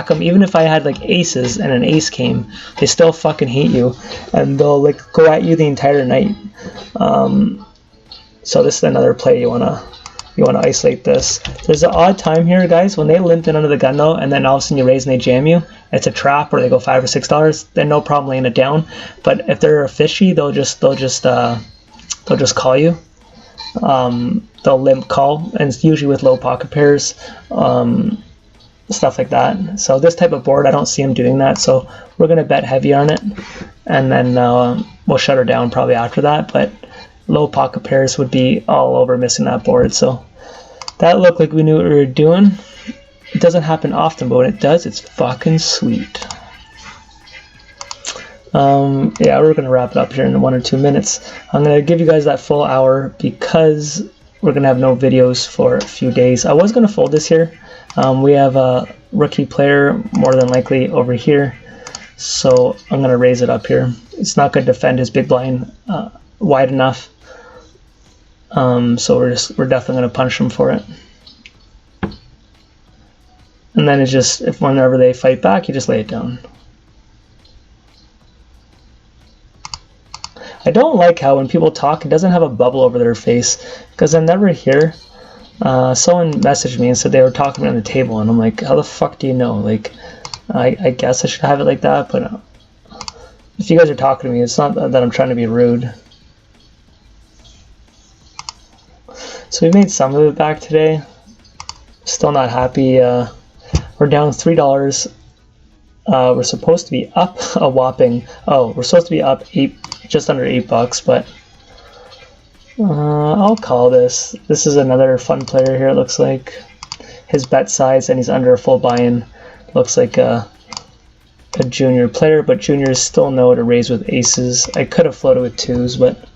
them. Even if I had like aces and an ace came, they still fucking hate you, and they'll like go at you the entire night. So this is another play you wanna isolate this. There's an odd time here, guys, when they limp in under the gun though, and then all of a sudden you raise and they jam you. It's a trap, or they go $5 or $6. Then no problem laying it down. But if they're a fishy, they'll just call you. They'll limp call, and it's usually with low pocket pairs, stuff like that. So this type of board, I don't see him doing that. So we're gonna bet heavy on it, and then we'll shut her down probably after that. But low pocket pairs would be all over missing that board. So that looked like we knew what we were doing. It doesn't happen often, but when it does, it's fucking sweet. Yeah, we're gonna wrap it up here in 1 or 2 minutes. I'm gonna give you guys that full hour because we're gonna have no videos for a few days. I was gonna fold this here. We have a rookie player more than likely over here, so I'm gonna raise it up here. It's not gonna defend his big blind wide enough, so we're definitely gonna punish him for it. And then it's just, if whenever they fight back, you just lay it down. I don't like how when people talk, it doesn't have a bubble over their face, because I never hear. Someone messaged me and said they were talking on the table, and I'm like, how the fuck do you know? Like, I guess I should have it like that, but if you guys are talking to me, it's not that I'm trying to be rude. So we made some of it back today. Still not happy. We're down $3. We're supposed to be up a whopping, we're supposed to be up just under $8, but I'll call this. This is another fun player here, it looks like. His bet size, and he's under a full buy-in. Looks like a junior player, but juniors still know to raise with aces. I could have floated with 2s, but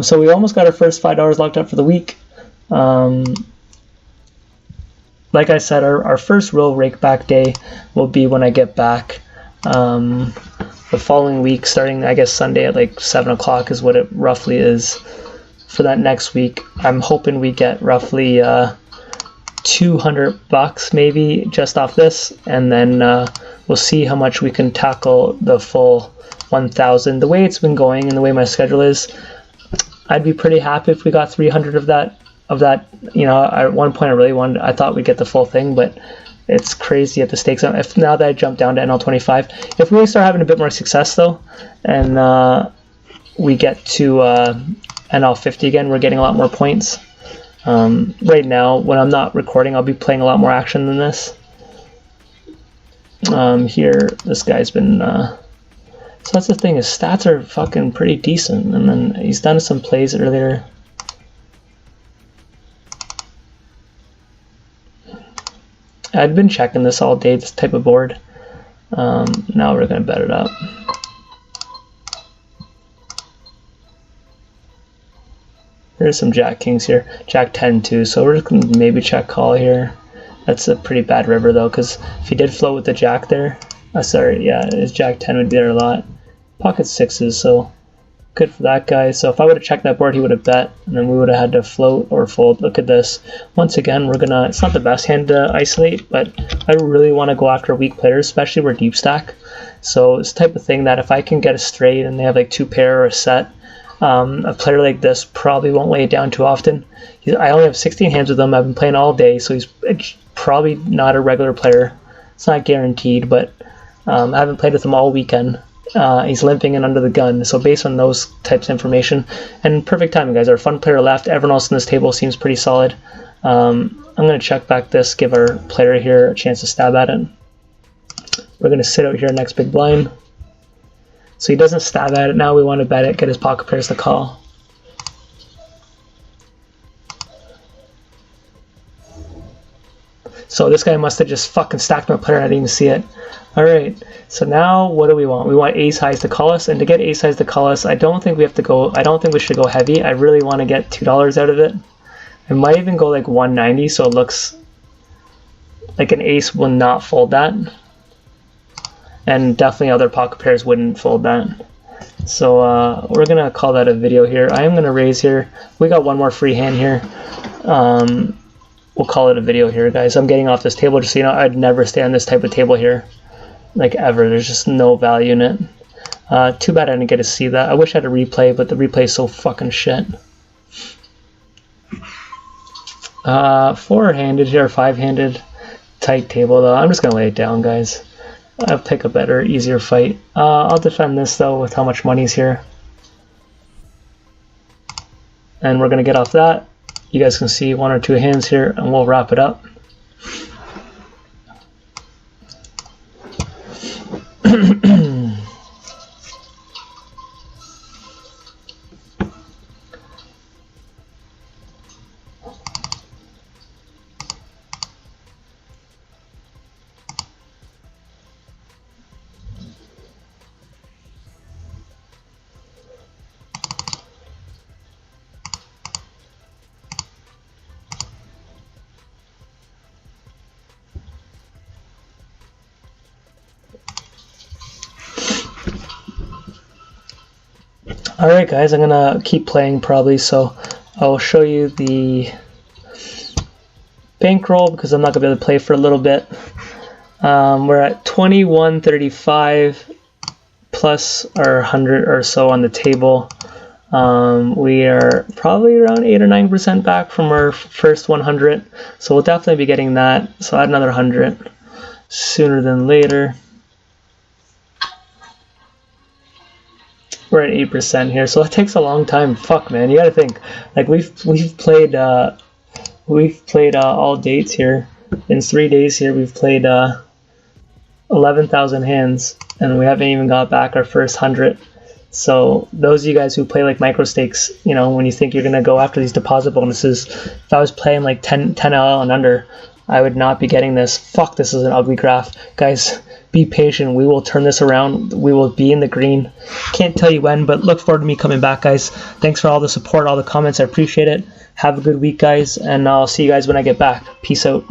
so we almost got our first $5 locked up for the week. Like I said, our first real rake back day will be when I get back. The following week, starting I guess Sunday at like 7 o'clock is what it roughly is for that next week. I'm hoping we get roughly $200 maybe just off this, and then we'll see how much we can tackle the full 1,000. The way it's been going and the way my schedule is, I'd be pretty happy if we got 300 of that. You know, at one point I thought we'd get the full thing, but it's crazy at the stakes. If now that I jump down to NL25, if we start having a bit more success though, and we get to NL50 again, we're getting a lot more points. Right now, when I'm not recording, I'll be playing a lot more action than this. Here, this guy's been. So that's the thing, his stats are fucking pretty decent, and then he's done some plays earlier. I'd been checking this all day, this type of board. Now we're going to bet it up. There's some jack kings here. Jack 10 too, so we're just going to maybe check call here. That's a pretty bad river though, because if he did float with the jack there, sorry, yeah, his jack 10 would be there a lot. Pocket 6s, so good for that guy. So if I would have checked that board, he would have bet, and then we would have had to float or fold. Look at this. Once again, we're gonna, it's not the best hand to isolate, but I really want to go after weak players, especially we're deep stack. So it's the type of thing that if I can get a straight and they have like 2 pair or a set, a player like this probably won't lay it down too often. I only have 16 hands with him. I've been playing all day, so he's probably not a regular player. It's not guaranteed, but I haven't played with him all weekend. He's limping in under the gun. So based on those types of information, and perfect timing, guys. Our fun player left. Everyone else in this table seems pretty solid. I'm going to check back this, give our player here a chance to stab at it. We're going to sit out here next big blind. So he doesn't stab at it. Now we want to bet it, get his pocket pairs to call. So this guy must have just fucking stacked my player and I didn't even see it. Alright, so now what do we want? We want ace highs to call us, and to get ace highs to call us, I don't think we should go heavy. I really want to get $2 out of it. I might even go like 190, so it looks like an ace will not fold that. And definitely other pocket pairs wouldn't fold that. So we're gonna call that a video here. I am gonna raise here. We got one more free hand here. We'll call it a video here, guys. I'm getting off this table just so you know. I'd never stay on this type of table here, like ever. There's just no value in it. Too bad I didn't get to see that. I wish I had a replay, but the replay is so fucking shit. 4-handed here, 5-handed, tight table though. I'm just gonna lay it down, guys. I'll pick a better, easier fight. I'll defend this though with how much money's here. And we're gonna get off that. You guys can see 1 or 2 hands here and we'll wrap it up. Alright guys, I'm gonna keep playing probably, so I'll show you the bankroll because I'm not gonna be able to play for a little bit. We're at 2135 plus our 100 or so on the table. We are probably around 8 or 9% back from our first 100, so we'll definitely be getting that. So add another 100 sooner than later. We're at 8% here, so it takes a long time. Fuck, man, you gotta think. Like we've played all dates here. In 3 days here, we've played 11,000 hands, and we haven't even got back our first 100. So those of you guys who play like micro stakes, you know, when you think you're gonna go after these deposit bonuses, if I was playing like 10 LL and under, I would not be getting this. Fuck, this is an ugly graph, guys. Be patient. We will turn this around. We will be in the green. Can't tell you when, but look forward to me coming back, guys. Thanks for all the support, all the comments. I appreciate it. Have a good week, guys, and I'll see you guys when I get back. Peace out.